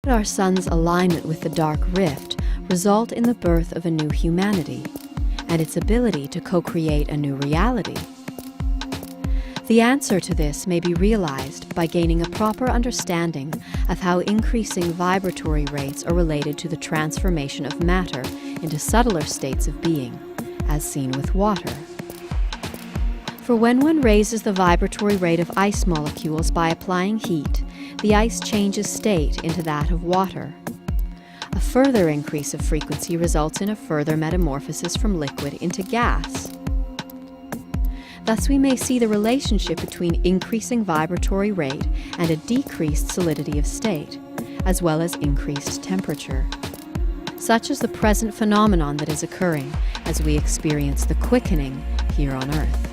Our sun's alignment with the dark rift result in the birth of a new humanity and its ability to co-create a new reality? The answer to this may be realized by gaining a proper understanding of how increasing vibratory rates are related to the transformation of matter into subtler states of being, as seen with water. For when one raises the vibratory rate of ice molecules by applying heat, the ice changes state into that of water. A further increase of frequency results in a further metamorphosis from liquid into gas. Thus we may see the relationship between increasing vibratory rate and a decreased solidity of state, as well as increased temperature. Such is the present phenomenon that is occurring as we experience the quickening here on Earth.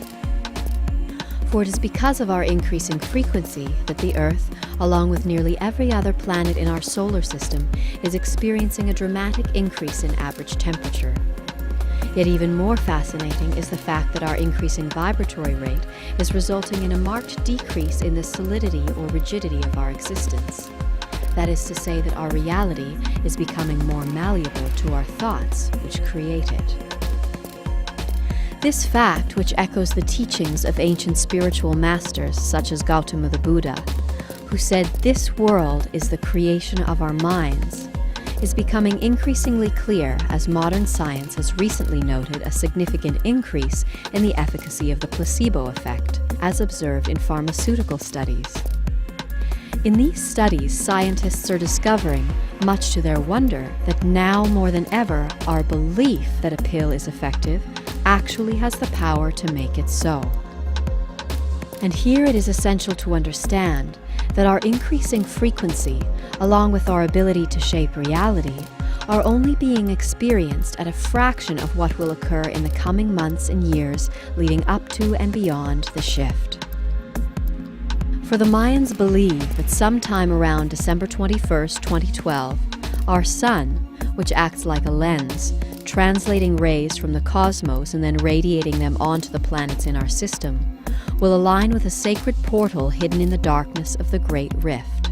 For it is because of our increasing frequency that the Earth, along with nearly every other planet in our solar system, is experiencing a dramatic increase in average temperature. Yet even more fascinating is the fact that our increasing vibratory rate is resulting in a marked decrease in the solidity or rigidity of our existence. That is to say that our reality is becoming more malleable to our thoughts, which create it. This fact, which echoes the teachings of ancient spiritual masters such as Gautama the Buddha, who said this world is the creation of our minds, is becoming increasingly clear as modern science has recently noted a significant increase in the efficacy of the placebo effect, as observed in pharmaceutical studies. In these studies, scientists are discovering, much to their wonder, that now more than ever, our belief that a pill is effective actually has the power to make it so. And here it is essential to understand that our increasing frequency, along with our ability to shape reality, are only being experienced at a fraction of what will occur in the coming months and years leading up to and beyond the shift. For the Mayans believe that sometime around December 21st, 2012, our sun, which acts like a lens, translating rays from the cosmos and then radiating them onto the planets in our system, will align with a sacred portal hidden in the darkness of the Great Rift.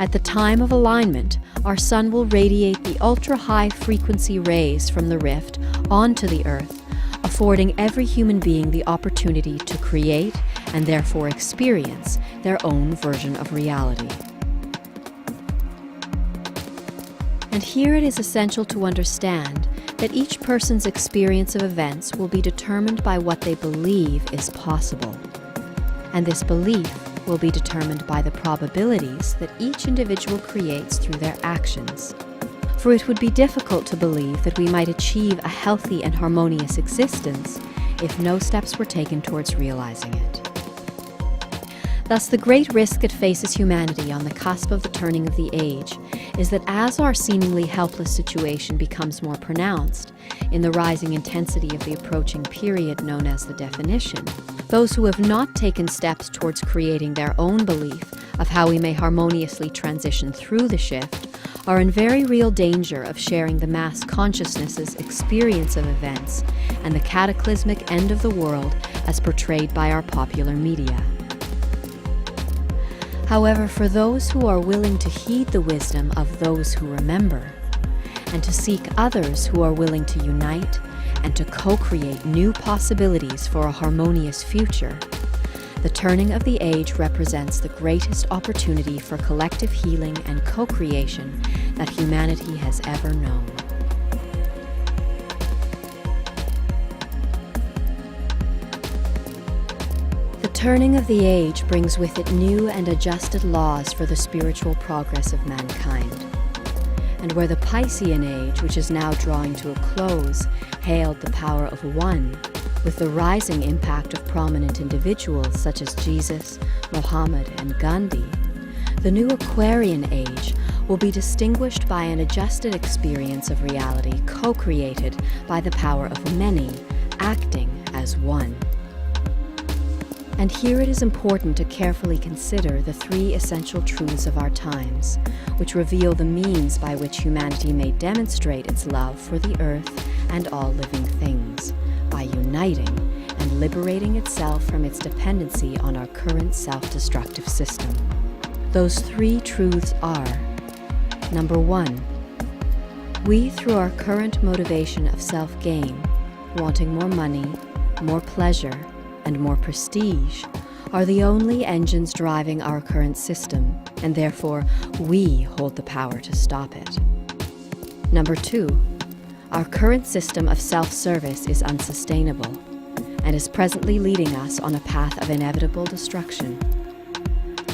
At the time of alignment, our sun will radiate the ultra-high frequency rays from the rift onto the Earth, affording every human being the opportunity to create and therefore experience their own version of reality. And here it is essential to understand that each person's experience of events will be determined by what they believe is possible. And this belief will be determined by the probabilities that each individual creates through their actions. For it would be difficult to believe that we might achieve a healthy and harmonious existence if no steps were taken towards realizing it. Thus, the great risk that faces humanity on the cusp of the turning of the age is that as our seemingly helpless situation becomes more pronounced in the rising intensity of the approaching period known as the definition, those who have not taken steps towards creating their own belief of how we may harmoniously transition through the shift are in very real danger of sharing the mass consciousness's experience of events and the cataclysmic end of the world as portrayed by our popular media. However, for those who are willing to heed the wisdom of those who remember, and to seek others who are willing to unite and to co-create new possibilities for a harmonious future, the turning of the age represents the greatest opportunity for collective healing and co-creation that humanity has ever known. The turning of the age brings with it new and adjusted laws for the spiritual progress of mankind. And where the Piscean age, which is now drawing to a close, hailed the power of one, with the rising impact of prominent individuals such as Jesus, Muhammad, and Gandhi, the new Aquarian age will be distinguished by an adjusted experience of reality co-created by the power of many, acting as one. And here it is important to carefully consider the three essential truths of our times, which reveal the means by which humanity may demonstrate its love for the earth and all living things, by uniting and liberating itself from its dependency on our current self-destructive system. Those three truths are: Number 1. We, through our current motivation of self-gain, wanting more money, more pleasure, and more prestige, are the only engines driving our current system, and therefore we hold the power to stop it. Number 2. Our current system of self-service is unsustainable and is presently leading us on a path of inevitable destruction.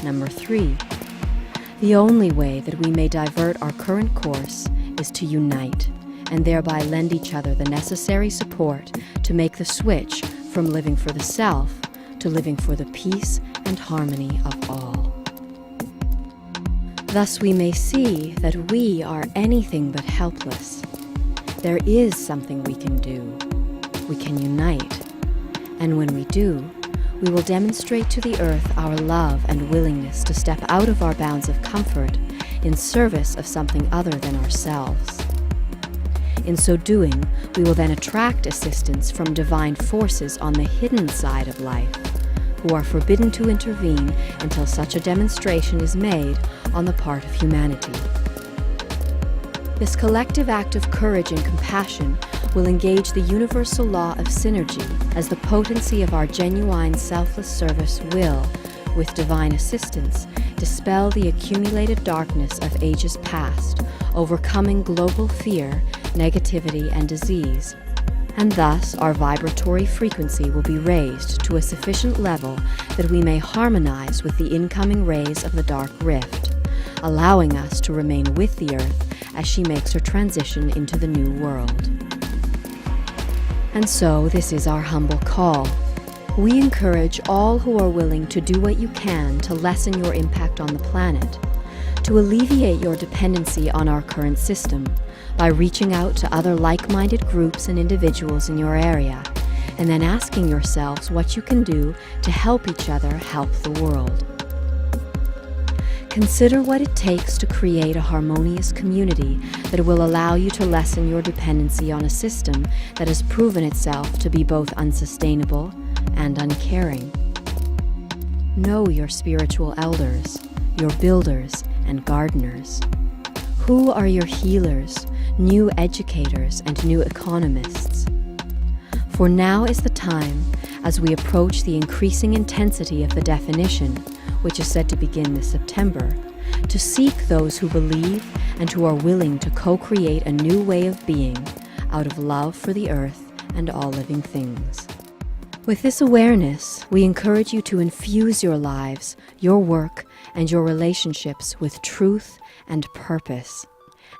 Number 3. The only way that we may divert our current course is to unite and thereby lend each other the necessary support to make the switch from living for the self to living for the peace and harmony of all. Thus we may see that we are anything but helpless. There is something we can do. We can unite. And when we do, we will demonstrate to the earth our love and willingness to step out of our bounds of comfort in service of something other than ourselves. In so doing, we will then attract assistance from divine forces on the hidden side of life, who are forbidden to intervene until such a demonstration is made on the part of humanity. This collective act of courage and compassion will engage the universal law of synergy, as the potency of our genuine selfless service will, with divine assistance, dispel the accumulated darkness of ages past, overcoming global fear, negativity, and disease. And thus our vibratory frequency will be raised to a sufficient level that we may harmonize with the incoming rays of the dark rift, allowing us to remain with the earth as she makes her transition into the new world. And so this is our humble call. We encourage all who are willing to do what you can to lessen your impact on the planet, to alleviate your dependency on our current system by reaching out to other like-minded groups and individuals in your area, and then asking yourselves what you can do to help each other help the world. Consider what it takes to create a harmonious community that will allow you to lessen your dependency on a system that has proven itself to be both unsustainable and uncaring. Know your spiritual elders, your builders and gardeners. Who are your healers, new educators, and new economists? For now is the time, as we approach the increasing intensity of the definition, which is said to begin this September, to seek those who believe and who are willing to co-create a new way of being out of love for the earth and all living things. With this awareness, we encourage you to infuse your lives, your work, and your relationships with truth and purpose.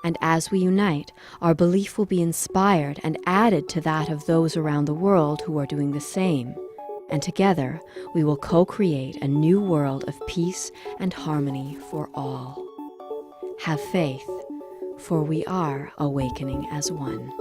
And as we unite, our belief will be inspired and added to that of those around the world who are doing the same. And together, we will co-create a new world of peace and harmony for all. Have faith, for we are awakening as one.